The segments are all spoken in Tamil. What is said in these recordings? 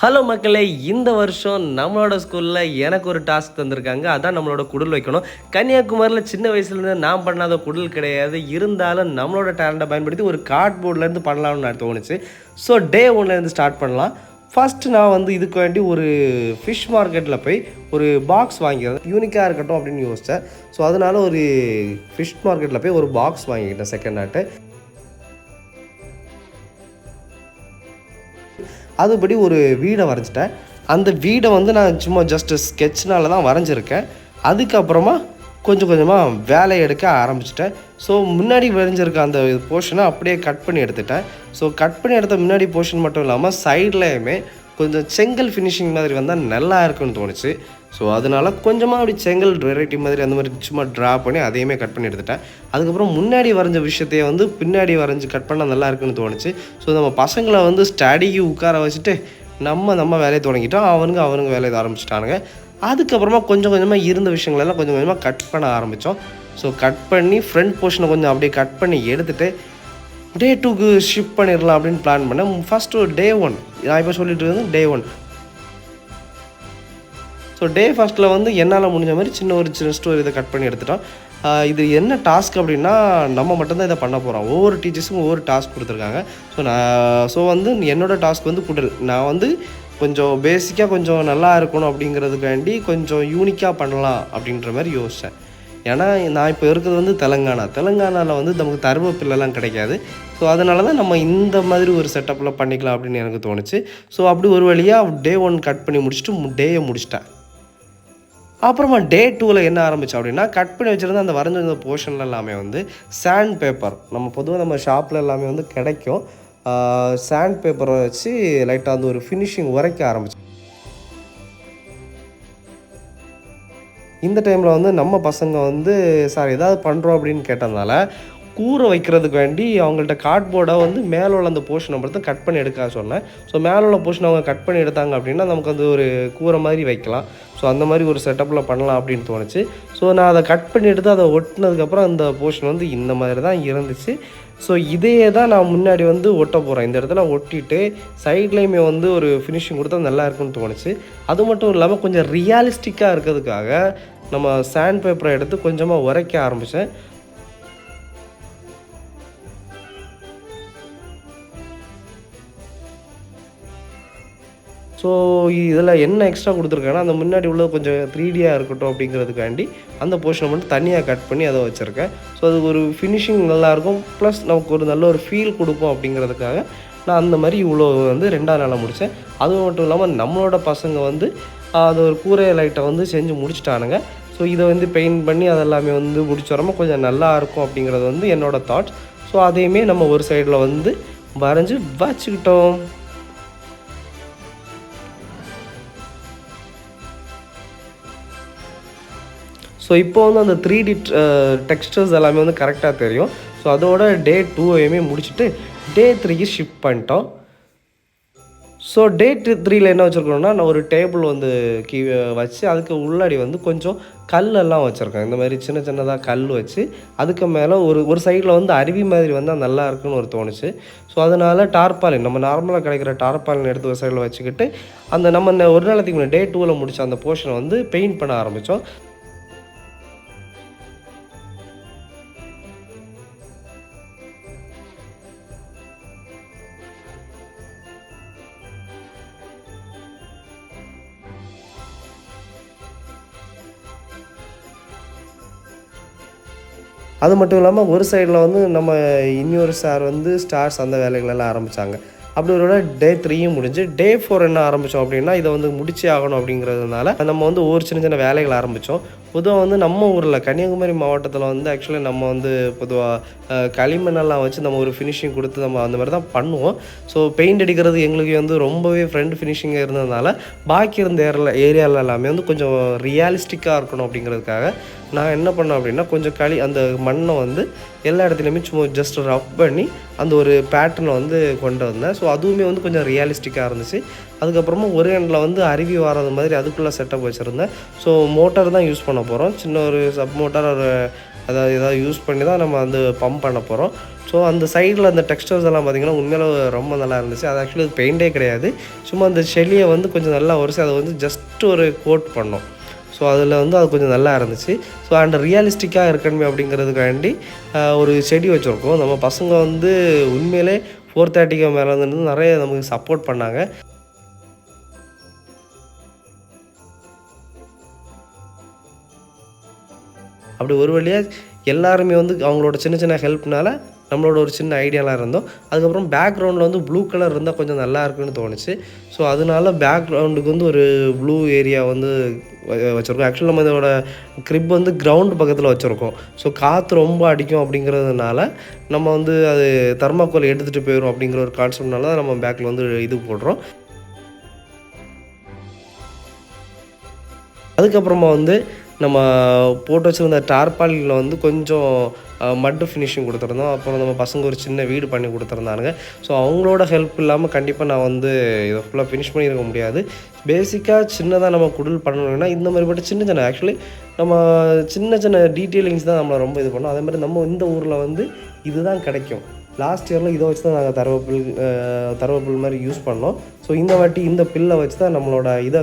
ஹலோ மக்களே, இந்த வருஷம் நம்மளோட ஸ்கூலில் எனக்கு ஒரு டாஸ்க் தந்திருக்காங்க. அதான் நம்மளோட குடில் வைக்கணும். கன்னியாகுமரியில் சின்ன வயசுலேருந்து நான் பண்ணாத குடில் கிடையாது. இருந்தாலும் நம்மளோட டேலண்ட்டை பயன்படுத்தி ஒரு கார்ட்போர்ட்லேருந்து பண்ணலாம்னு நான் தோணுச்சு. ஸோ டே ஒன்லேருந்து ஸ்டார்ட் பண்ணலாம். ஃபஸ்ட்டு நான் வந்து இதுக்கு வேண்டி ஒரு ஃபிஷ் மார்க்கெட்டில் போய் ஒரு பாக்ஸ் வாங்கிக்கிறேன். யூனிக்காக இருக்கட்டும் அப்படின்னு யோசித்தேன். ஸோ அதனால ஒரு ஃபிஷ் மார்க்கெட்டில் போய் ஒரு பாக்ஸ் வாங்கிக்கிட்டேன் செகண்ட் ஹேண்டு. அதுபடி ஒரு வீடை வரைஞ்சிட்டேன். அந்த வீடை வந்து நான் சும்மா ஜஸ்ட்டு ஸ்கெட்ச்னால தான் வரைஞ்சிருக்கேன். அதுக்கப்புறமா கொஞ்சம் கொஞ்சமாக வேலையை எடுக்க ஆரம்பிச்சிட்டேன். ஸோ முன்னாடி வரைஞ்சிருக்க அந்த போர்ஷனை அப்படியே கட் பண்ணி எடுத்துட்டேன். ஸோ கட் பண்ணி எடுத்த முன்னாடி போர்ஷன் மட்டும் இல்லாமல் சைட்லேயுமே கொஞ்சம் செங்கல் ஃபினிஷிங் மாதிரி வந்தால் நல்லா இருக்குன்னு தோணுச்சு. ஸோ அதனால் கொஞ்சமாக அப்படி செங்கல் வெரைட்டி மாதிரி அந்த மாதிரி சும்மா ட்ரா பண்ணி அதையுமே கட் பண்ணி எடுத்துட்டேன். அதுக்கப்புறம் முன்னாடி வரைஞ்ச விஷயத்தையே வந்து பின்னாடி வரைஞ்சி கட் பண்ணால் நல்லா இருக்குன்னு தோணுச்சு. ஸோ நம்ம பசங்களை வந்து ஸ்டடிக்கு உட்கார வச்சுட்டு நம்ம வேலையை தொடங்கிட்டோம். அவனுங்க வேலையை ஆரம்பிச்சிட்டானுங்க. அதுக்கப்புறமா கொஞ்சம் கொஞ்சமாக இருந்த விஷயங்களெல்லாம் கொஞ்சம் கொஞ்சமாக கட் பண்ண ஆரம்பித்தோம். ஸோ கட் பண்ணி ஃப்ரண்ட் போர்ஷனை கொஞ்சம் அப்படியே கட் பண்ணி எடுத்துகிட்டு டே 2க்கு ஷிஃப்ட் பண்ணிடலாம் அப்படின்னு பிளான் பண்ணேன். ஃபஸ்ட்டு டே 1 நான் இப்போ சொல்லிட்டு இருந்தது டே 1. ஸோ டே ஃபஸ்ட்டில் வந்து என்னால் முடிஞ்ச மாதிரி சின்ன ஒரு இதை கட் பண்ணி எடுத்துட்டோம். இது என்ன டாஸ்க் அப்படின்னா நம்ம மட்டும்தான் இதை பண்ண போகிறோம். ஒவ்வொரு டீச்சர்ஸுக்கும் ஒவ்வொரு டாஸ்க் கொடுத்துருக்காங்க. ஸோ வந்து என்னோடய டாஸ்க் வந்து குடல். நான் வந்து கொஞ்சம் பேசிக்காக கொஞ்சம் நல்லா இருக்கணும் அப்படிங்கிறதுக்காண்டி கொஞ்சம் யூனிக்காக பண்ணலாம் அப்படின்ற மாதிரி யோசித்தேன். ஏன்னா நான் இப்போ இருக்கிறது வந்து தெலுங்கானாவில் வந்து நமக்கு தருவப்பில்லாம் கிடைக்காது. ஸோ அதனால தான் நம்ம இந்த மாதிரி ஒரு செட்டப்பில் பண்ணிக்கலாம் அப்படின்னு எனக்கு தோணுச்சு. ஸோ அப்படி ஒரு வழியாக டே 1 கட் பண்ணி முடிச்சுட்டு டேயை முடிச்சிட்டேன். அப்புறமா டே 2ல் என்ன ஆரம்பித்தோம் அப்படின்னா கட் பண்ணி வச்சுருந்த அந்த வரைஞ்சிருந்த போர்ஷனில் எல்லாமே வந்து சாண்ட் பேப்பர் பொதுவாக நம்ம ஷாப்பில் எல்லாமே வந்து கிடைக்கும். சாண்ட் பேப்பரை வச்சு லைட்டாக அந்த ஒரு ஃபினிஷிங் உரைக்க ஆரம்பித்தோம். இந்த டைமில் வந்து நம்ம பசங்க வந்து சார் ஏதாவது பண்ணுறோம் அப்படின்னு கேட்டதுனால கூரை வைக்கிறதுக்கு வேண்டி அவங்கள்ட்ட கார்ட்போர்டை வந்து மேலே உள்ள அந்த போர்ஷனை மட்டும் கட் பண்ணி எடுக்க சொன்னேன். ஸோ மேலே உள்ள போர்ஷன் அவங்க கட் பண்ணி எடுத்தாங்க அப்படின்னா நமக்கு வந்து ஒரு கூரை மாதிரி வைக்கலாம். ஸோ அந்த மாதிரி ஒரு செட்டப்பில் பண்ணலாம் அப்படின்னு தோணுச்சு. ஸோ நான் அதை கட் பண்ணி எடுத்து அதை ஒட்டினதுக்கப்புறம் அந்த போர்ஷன் வந்து இந்த மாதிரி தான் இருந்துச்சு. ஸோ இதையே தான் நான் முன்னாடி வந்து ஒட்ட போகிறேன். இந்த இடத்துல ஒட்டிட்டு சைட்லேயுமே வந்து ஒரு ஃபினிஷிங் கொடுத்தா நல்லா இருக்குன்னு தோணுச்சு. அது மட்டும் இல்லாமல் கொஞ்சம் ரியாலிஸ்டிக்காக இருக்கிறதுக்காக நம்ம சாண்ட் பேப்பரை எடுத்து கொஞ்சமாக உரைக்க ஆரம்பித்தேன். ஸோ இதில் என்ன எக்ஸ்ட்ரா கொடுத்துருக்கேன்னா அந்த முன்னாடி உள்ளது கொஞ்சம் 3Dயாக இருக்கட்டும் அப்படிங்கிறதுக்காண்டி அந்த போர்ஷனை மட்டும் தனியாக கட் பண்ணி அதை வச்சுருக்கேன். ஸோ அது ஒரு ஃபினிஷிங் நல்லாயிருக்கும், ப்ளஸ் நமக்கு ஒரு நல்ல ஒரு ஃபீல் கொடுக்கும் அப்படிங்கிறதுக்காக நான் அந்த மாதிரி இவ்வளோ வந்து 2ஆம் நாளாக முடித்தேன். அதுவும் மட்டும் இல்லாமல் நம்மளோட பசங்க வந்து அது ஒரு கூரை லைட்டை வந்து செஞ்சு முடிச்சிட்டானுங்க. ஸோ இதை வந்து பெயிண்ட் பண்ணி அதெல்லாமே வந்து முடிச்சு வராமல் கொஞ்சம் நல்லா இருக்கும் அப்படிங்கிறது வந்து என்னோடய தாட்ஸ். ஸோ அதையுமே நம்ம ஒரு சைடில் வந்து வரைஞ்சி வச்சுக்கிட்டோம். ஸோ இப்போ வந்து அந்த 3D டெக்ஸ்டர்ஸ் எல்லாமே வந்து கரெக்டாக தெரியும். ஸோ அதோட டே 2ஐயுமே முடிச்சுட்டு டே 3க்கு ஷிஃப்ட் பண்ணிட்டோம். ஸோ டே 3ல் என்ன வச்சுருக்கோன்னா நான் ஒரு டேபிள் வந்து வச்சு அதுக்கு உள்ளாடி வந்து கொஞ்சம் கல்லெல்லாம் வச்சுருக்கேன். இந்த மாதிரி சின்னதாக கல் வச்சு அதுக்கு மேலே ஒரு சைடில் வந்து அருவி மாதிரி வந்தால் நல்லா இருக்குன்னு ஒரு தோணுச்சு. ஸோ அதனால் டார்பாலின் நம்ம நார்மலாக கிடைக்கிற டார்பாலின் எடுத்து ஒரு சைடில் வச்சுக்கிட்டு அந்த நம்ம ஒரு நாளைக்கு முன்னாடி டே 2ல் முடித்த அந்த போர்ஷனை வந்து பெயிண்ட் பண்ண ஆரம்பித்தோம். அது மட்டும் இல்லாமல் ஒரு சைடில் வந்து நம்ம இன்னொரு சார் வந்து ஸ்டார்ஸ் அந்த வேலைகளெல்லாம் ஆரம்பித்தாங்க. அப்படி ஒரு டே 3யும் முடிஞ்சு டே 4 என்ன ஆரம்பித்தோம் அப்படின்னா இதை வந்து முடிச்சே ஆகணும் அப்படிங்கிறதுனால நம்ம வந்து ஒவ்வொரு சின்ன வேலைகள் ஆரம்பித்தோம். பொதுவாக வந்து நம்ம ஊரில் கன்னியாகுமரி மாவட்டத்தில் வந்து ஆக்சுவலி நம்ம வந்து பொதுவாக களிமண்ணெல்லாம் வச்சு நம்ம ஒரு ஃபினிஷிங் கொடுத்து நம்ம அந்த மாதிரி தான் பண்ணுவோம். ஸோ பெயிண்ட் அடிக்கிறது எங்களுக்கு வந்து ரொம்பவே ஃப்ரண்ட் ஃபினிஷிங்காக இருந்ததுனால பாக்கி இருந்த ஏரியாவில் எல்லாமே வந்து கொஞ்சம் ரியாலிஸ்டிக்காக இருக்கணும் அப்படிங்கிறதுக்காக நான் என்ன பண்ணேன் அப்படின்னா, கொஞ்சம் அந்த மண்ணை வந்து எல்லா இடத்துலையுமே சும்மா ஜஸ்ட் ரப் பண்ணி அந்த ஒரு பேட்டர்னை வந்து கொண்டு வந்தேன். ஸோ அதுவுமே வந்து கொஞ்சம் ரியலிஸ்டிக்காக இருந்துச்சு. அதுக்கப்புறமா ஒரு எண்டில் வந்து அருவி வராத மாதிரி அதுக்குள்ளே செட்டப் வச்சுருந்தேன். ஸோ மோட்டார் தான் யூஸ் பண்ண போகிறோம். சின்ன ஒரு சப் மோட்டார் அதாவது ஏதாவது யூஸ் பண்ணி தான் நம்ம வந்து பம்ப் பண்ண போகிறோம். ஸோ அந்த சைடில் அந்த டெக்ஸ்டர்ஸ் எல்லாம் பார்த்திங்கன்னா உண்மையிலே ரொம்ப நல்லா இருந்துச்சு. அது ஆக்சுவலி அது பெயிண்டே கிடையாது. சும்மா அந்த செடியை வந்து கொஞ்சம் நல்லா உரைச்சி அதை வந்து ஜஸ்ட் ஒரு கோட் பண்ணோம். ஸோ அதில் வந்து அது கொஞ்சம் நல்லா இருந்துச்சு. ஸோ அண்ட் ரியலிஸ்டிக்காக இருக்கணுமே அப்படிங்கிறதுக்காண்டி ஒரு செடி வச்சுருக்கோம். நம்ம பசங்க வந்து உண்மையிலே 430க்கு மேலே வந்து நிறைய நமக்கு சப்போர்ட் பண்ணாங்க. அப்படி ஒரு வழியாக எல்லாருமே வந்து அவங்களோட சின்ன சின்ன ஹெல்ப்னால நம்மளோட ஒரு சின்ன ஐடியாலாம் இருந்தோம். அதுக்கப்புறம் பேக்ரவுண்டில் வந்து ப்ளூ கலர் இருந்தால் கொஞ்சம் நல்லா இருக்குன்னு தோணுச்சு. ஸோ அதனால பேக்ரவுண்டுக்கு வந்து ஒரு ப்ளூ ஏரியா வந்து வச்சுருக்கோம். ஆக்சுவலி நம்ம இதோட கிரிப் வந்து கிரவுண்டு பக்கத்தில் வச்சுருக்கோம். ஸோ காற்று ரொம்ப அடிக்கும் அப்படிங்கிறதுனால நம்ம வந்து அது தெர்மாக்கோல் எடுத்துகிட்டு போயிடும் அப்படிங்கிற ஒரு கான்செப்ட்னால தான் நம்ம பேக்கில் வந்து இது போடுறோம். அதுக்கப்புறமா வந்து நம்ம போட்டு வச்சுருந்த டார்பாலினில் வந்து கொஞ்சம் மட்டு ஃபினிஷிங் கொடுத்துருந்தோம். அப்புறம் நம்ம பசங்க ஒரு சின்ன வீடு பண்ணி கொடுத்துருந்தானுங்க. ஸோ அவங்களோட ஹெல்ப் இல்லாமல் கண்டிப்பாக நான் வந்து இதை ஃபுல்லாக ஃபினிஷ் பண்ணியிருக்க முடியாது. பேசிக்காக சின்னதாக நம்ம குடில் பண்ணணும்னா இந்த மாதிரிப்பட்ட சின்ன சின்ன ஆக்சுவலி நம்ம சின்ன சின்ன டீட்டெயிலிங்ஸ் தான் நம்மளை ரொம்ப இது பண்ணோம். அதே மாதிரி நம்ம இந்த ஊரில் வந்து இதுதான் கிடைக்கும். லாஸ்ட் இயரில் இதை வச்சு தான் நாங்கள் தரவப்புல் மாதிரி யூஸ் பண்ணோம். ஸோ இந்த வாட்டி இந்த பில்லை வச்சு தான் நம்மளோட இதை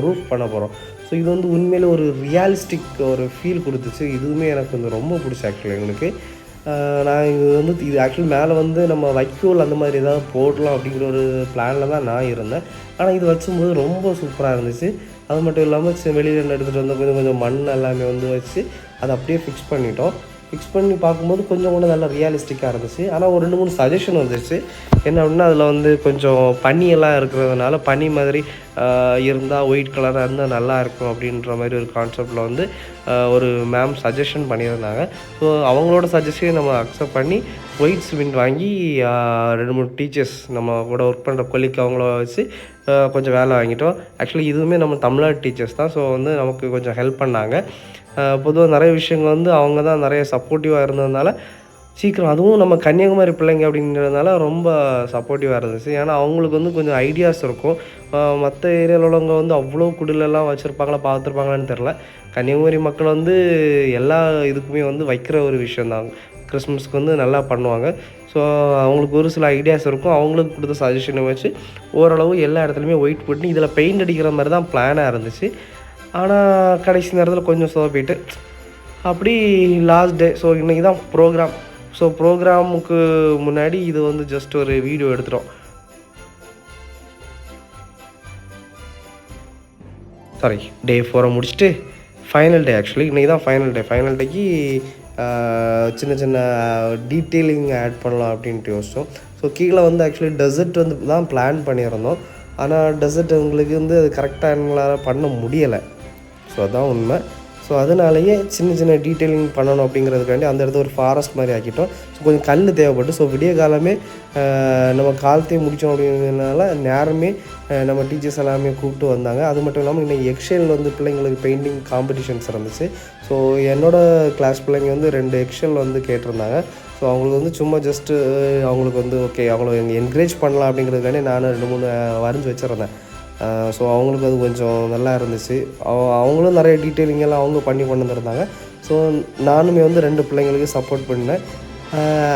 ரூஃப் பண்ண போகிறோம். ஸோ இது வந்து உண்மையிலே ஒரு ரியாலிஸ்டிக் ஒரு ஃபீல் கொடுத்துச்சு. இதுவுமே எனக்கு வந்து ரொம்ப பிடிச்சி ஆக்சுவலி எங்களுக்கு. நான் இது வந்து இது ஆக்சுவலி மேலே வந்து நம்ம வைக்கோல் அந்த மாதிரி ஏதாவது போடலாம் அப்படிங்கிற ஒரு பிளானில் தான் நான் இருந்தேன். ஆனால் இது வச்சும்போது ரொம்ப சூப்பராக இருந்துச்சு. அது மட்டும் இல்லாமல் வெளியில் எடுத்துகிட்டு வந்து கொஞ்சம் கொஞ்சம் மண் எல்லாமே வந்து வச்சு அதை அப்படியே ஃபிக்ஸ் பண்ணிட்டோம். ஃபிக்ஸ் பண்ணி பார்க்கும்போது கொஞ்சம் கூட நல்லா ரியலிஸ்டிக்காக இருந்துச்சு. ஆனால் ஒரு 2-3 சஜஷன் வந்துச்சு. என்ன அப்படின்னா அதில் வந்து கொஞ்சம் பனியெல்லாம் இருக்கிறதுனால பனி மாதிரி இருந்தால் ஒயிட் கலராக இருந்தால் நல்லா இருக்கும் அப்படின்ற மாதிரி ஒரு கான்செப்டில் வந்து ஒரு மேம் சஜஷன் பண்ணியிருந்தாங்க. ஸோ அவங்களோட சஜஷனை நம்ம அக்செப்ட் பண்ணி ஒயிட் சிமெண்ட் வாங்கி 2-3 டீச்சர்ஸ் நம்ம கூட ஒர்க் பண்ணுற கொல்லிக்கு அவங்கள வச்சு கொஞ்சம் வேலை வாங்கிட்டோம். ஆக்சுவலி இதுவுமே நம்ம தமிழ்நாடு டீச்சர்ஸ் தான். ஸோ வந்து நமக்கு கொஞ்சம் ஹெல்ப் பண்ணாங்க. பொதுவாக நிறைய விஷயங்கள் வந்து அவங்க தான் நிறைய சப்போர்ட்டிவாக இருந்ததுனால சீக்கிரம் அதுவும் நம்ம கன்னியாகுமரி பிள்ளைங்க அப்படிங்கிறதுனால ரொம்ப சப்போர்ட்டிவாக இருந்துச்சு. ஏன்னா அவங்களுக்கு வந்து கொஞ்சம் ஐடியாஸ் இருக்கும். மற்ற ஏரியாவில் உள்ளவங்க வந்து அவ்வளோ குடிலெல்லாம் வச்சுருப்பாங்களா பார்த்துருப்பாங்களான்னு தெரில. கன்னியாகுமரி மக்கள் வந்து எல்லா இதுக்குமே வந்து வைக்கிற ஒரு விஷயந்தான். கிறிஸ்மஸ்க்கு வந்து நல்லா பண்ணுவாங்க. ஸோ அவங்களுக்கு ஒரு சில ஐடியாஸ் இருக்கும். அவங்களுக்கு கொடுத்த சஜஷனை வச்சு ஓரளவு எல்லா இடத்துலையுமே ஒயிட் போட்டு இதில் பெயிண்ட் அடிக்கிற மாதிரி தான் பிளானாக இருந்துச்சு. ஆனால் கடைசி நேரத்தில் கொஞ்சம் சொதப்பிட்டு அப்படி லாஸ்ட் டே. ஸோ இன்றைக்கி தான் ப்ரோக்ராம். ஸோ ப்ரோக்ராமுக்கு முன்னாடி இது வந்து ஜஸ்ட் ஒரு வீடியோ எடுத்துட்டோம். சாரி, டே 4 முடிச்சுட்டு ஃபைனல் டே. ஆக்சுவலி இன்றைக்கி தான் ஃபைனல் டே. ஃபைனல் டேக்கு சின்ன சின்ன டீட்டெயிலிங் ஆட் பண்ணலாம் அப்படின்ட்டு யோசித்தோம். ஸோ கீழே வந்து ஆக்சுவலி டெசர்ட் வந்து தான் பிளான் பண்ணியிருந்தோம். ஆனால் டெசர்ட் எங்களுக்கு வந்து அது கரெக்டாக எங்களால் பண்ண முடியலை. ஸோ அதுதான் உண்மை. ஸோ அதனாலேயே சின்ன சின்ன டீட்டெயிலிங் பண்ணணும் அப்படிங்கிறதுக்காண்டி அந்த இடத்த ஒரு ஃபாரஸ்ட் மாதிரி ஆக்கிட்டோம். ஸோ கொஞ்சம் கல் தேவைப்பட்டு ஸோ விடிய காலமே நம்ம காலத்தையும் முடித்தோம் அப்படிங்கிறதுனால நேரமே நம்ம டீச்சர்ஸ் எல்லாமே கூப்பிட்டு வந்தாங்க. அது மட்டும் இல்லாமல் இன்றைக்கி எக்ஷெல் வந்து பிள்ளைங்களுக்கு பெயிண்டிங் காம்படிஷன்ஸ் இருந்துச்சு. ஸோ என்னோடய கிளாஸ் பிள்ளைங்க வந்து 2 எக்ஷெல் வந்து கேட்டிருந்தாங்க. ஸோ அவங்களுக்கு வந்து சும்மா ஜஸ்ட்டு அவங்களுக்கு வந்து ஓகே அவங்கள என்கரேஜ் பண்ணலாம் அப்படிங்கிறதுக்காண்டி நானும் 2-3 வரைஞ்சி வச்சுருந்தேன். ஸோ அவங்களுக்கு அது கொஞ்சம் நல்லா இருந்துச்சு. அவங்களும் நிறைய டீட்டெயிலிங் எல்லாம் அவங்க பண்ணி கொண்டு வந்துருந்தாங்க. ஸோ நானுமே வந்து 2 பிள்ளைங்களுக்கு சப்போர்ட் பண்ணேன்.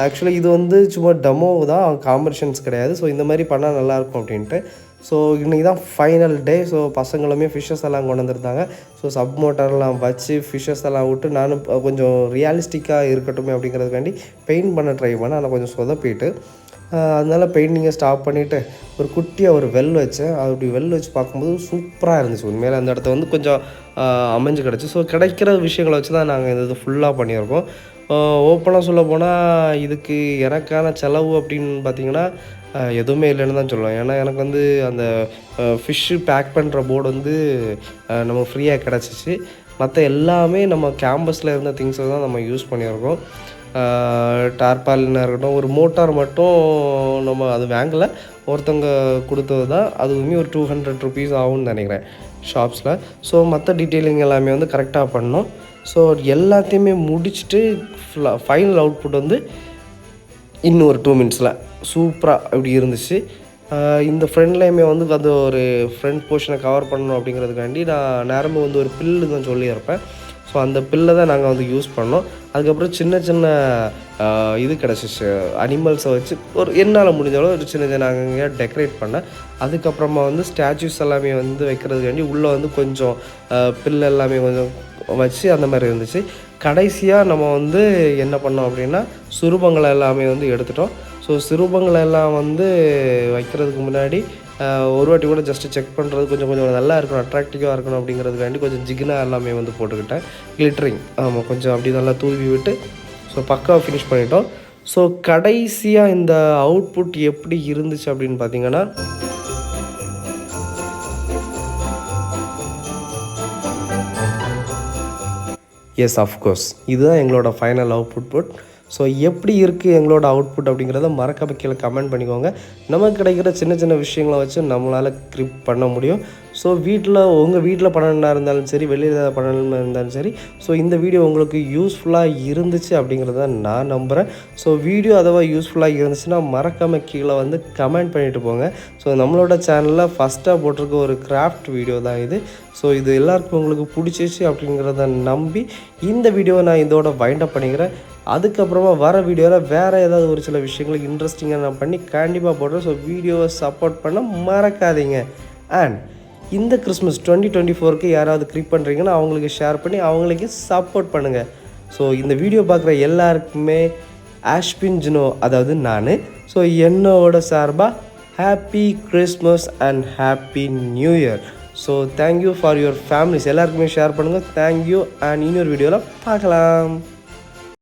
ஆக்சுவலி இது வந்து சும்மா டெமோ தான், காம்படிஷன்ஸ் கிடையாது. ஸோ இந்த மாதிரி பண்ணால் நல்லாயிருக்கும் அப்படின்ட்டு. ஸோ இன்றைக்கி தான் ஃபைனல் டே. ஸோ பசங்களுமே ஃபிஷ்ஷஸ் எல்லாம் கொண்டு வந்துருந்தாங்க. ஸோ சப் மோட்டார்லாம் வச்சு ஃபிஷ்ஷஸ் எல்லாம் விட்டு நானும் கொஞ்சம் ரியலிஸ்டிக்காக இருக்கட்டும் அப்படிங்கிறதுக்காண்டி பெயிண்ட் பண்ண ட்ரை பண்ணேன். ஆனால் கொஞ்சம் சொதப்பிட்டு அதனால் பெயிண்டிங்கை ஸ்டாப் பண்ணிவிட்டு ஒரு குட்டியாக ஒரு வெல் வச்சேன். அப்படி வெல் வச்சு பார்க்கும்போது சூப்பராக இருந்துச்சு. உண்மையிலே அந்த இடத்த வந்து கொஞ்சம் அமைஞ்சு கிடச்சி. ஸோ கிடைக்கிற விஷயங்களை வச்சு தான் நாங்கள் இந்த இது ஃபுல்லாக பண்ணியிருக்கோம். ஓப்பனாக சொல்ல போனால் இதுக்கு எனக்கான செலவு அப்படின்னு பார்த்திங்கன்னா எதுவுமே இல்லைன்னு தான் சொல்லுவேன். ஏன்னா எனக்கு வந்து அந்த ஃபிஷ்ஷு பேக் பண்ணுற போர்டு வந்து நம்ம ஃப்ரீயாக கிடச்சிச்சு. மற்ற எல்லாமே நம்ம கேம்பஸில் இருந்த திங்ஸை தான் நம்ம யூஸ் பண்ணியிருக்கோம். டார்பாலினாக இருக்கட்டும், ஒரு மோட்டார் மட்டும் நம்ம அது வாங்கலை, ஒருத்தவங்க கொடுத்தது தான். அதுவுமே ஒரு 200 ருபீஸ் ஆகும்னு நினைக்கிறேன் ஷாப்ஸில். ஸோ மற்ற டீட்டெயிலிங் எல்லாமே வந்து கரெக்டாக பண்ணோம். ஸோ எல்லாத்தையுமே முடிச்சுட்டு ஃபைனல் அவுட்புட் வந்து இன்னும் ஒரு 2 மினிட்ஸில் சூப்பராக இப்படி இருந்துச்சு. இந்த ஃப்ரண்ட்லேயுமே வந்து அந்த ஒரு ஃப்ரண்ட் போர்ஷனை கவர் பண்ணணும் அப்படிங்கிறதுக்காண்டி நான் நேரமே வந்து ஒரு பில்லு தான் சொல்லியிருப்பேன். ஸோ அந்த பில்லை தான் நாங்கள் வந்து யூஸ் பண்ணோம். அதுக்கப்புறம் சின்ன சின்ன இது கிடச்சிச்சு, அனிமல்ஸை வச்சு ஒரு என்னால் முடிஞ்ச அளவு ஒரு சின்ன சின்ன அங்கங்கே டெக்கரேட் பண்ணேன். அதுக்கப்புறமா வந்து ஸ்டாச்சூஸ் எல்லாமே வந்து வைக்கிறதுக்காண்டி உள்ளே வந்து கொஞ்சம் பில்லு எல்லாமே கொஞ்சம் வச்சு அந்த மாதிரி இருந்துச்சு. கடைசியாக நம்ம வந்து என்ன பண்ணோம் அப்படின்னா, சுரூபங்களை எல்லாமே வந்து எடுத்துட்டோம். ஸோ சிரூபங்களை எல்லாம் வந்து வைக்கிறதுக்கு முன்னாடி ஒரு வாட்டி கூட ஜஸ்ட்டு செக் பண்ணுறது கொஞ்சம் நல்லா இருக்கணும், அட்ராக்டிவாக இருக்கணும் அப்படிங்கிறதுக்காண்டி கொஞ்சம் ஜிகினா எல்லாமே வந்து போட்டுக்கிட்டேன். கிளிட்டரிங் ஆமாம், கொஞ்சம் அப்படி நல்லா தூவி விட்டு ஸோ பக்காவாக ஃபினிஷ் பண்ணிட்டோம். ஸோ கடைசியாக இந்த அவுட்புட் எப்படி இருந்துச்சு அப்படின்னு பார்த்தீங்கன்னா, எஸ் ஆஃப்கோர்ஸ் இதுதான் எங்களோட ஃபைனல் அவுட்புட். ஸோ எப்படி இருக்குது எங்களோட அவுட்புட் அப்படிங்கிறத மறக்காம கீழே கமெண்ட் பண்ணிக்கோங்க. நமக்கு கிடைக்கிற சின்ன சின்ன விஷயங்களை வச்சு நம்மளால் கிரிப் பண்ண முடியும். ஸோ உங்கள் வீட்டில் பண்ணனா இருந்தாலும் சரி, வெளியில் பண்ணணுமா இருந்தாலும் சரி, ஸோ இந்த வீடியோ உங்களுக்கு யூஸ்ஃபுல்லாக இருந்துச்சு அப்படிங்கிறத நான் நம்புகிறேன். ஸோ வீடியோ அதுவாக யூஸ்ஃபுல்லாக இருந்துச்சுன்னா மறக்காமல் கீழே வந்து கமெண்ட் பண்ணிவிட்டு போங்க. ஸோ நம்மளோட சேனலில் ஃபஸ்ட்டாக போட்டிருக்க ஒரு கிராஃப்ட் வீடியோ தான் இது. ஸோ இது எல்லாருக்கும் உங்களுக்கு பிடிச்சிச்சு அப்படிங்கிறத நம்பி இந்த வீடியோவை நான் இதோட வைண்ட் அப் பண்ணிக்கிறேன். அதுக்கப்புறமா வர வீடியோவில் வேறு ஏதாவது ஒரு சில விஷயங்களுக்கு இன்ட்ரெஸ்டிங்காக நான் பண்ணி கண்டிப்பாக போடுறேன். ஸோ வீடியோவை சப்போர்ட் பண்ண மறக்காதீங்க. அண்ட் இந்த கிறிஸ்மஸ் 2024க்கு யாராவது கிரிப் பண்ணுறீங்கன்னா அவங்களுக்கு ஷேர் பண்ணி அவங்களுக்கு சப்போர்ட் பண்ணுங்கள். ஸோ இந்த வீடியோ பார்க்குற எல்லாருக்குமே ஆஷ்பின் ஜினோ, அதாவது நான், ஸோ என்னோட சார்பாக happy Christmas and happy new year. So thank you for your families, எல்லாருக்குமே ஷேர் பண்ணுங்கள். தேங்க்யூ அண்ட் இன்னொரு வீடியோவில் பார்க்கலாம்.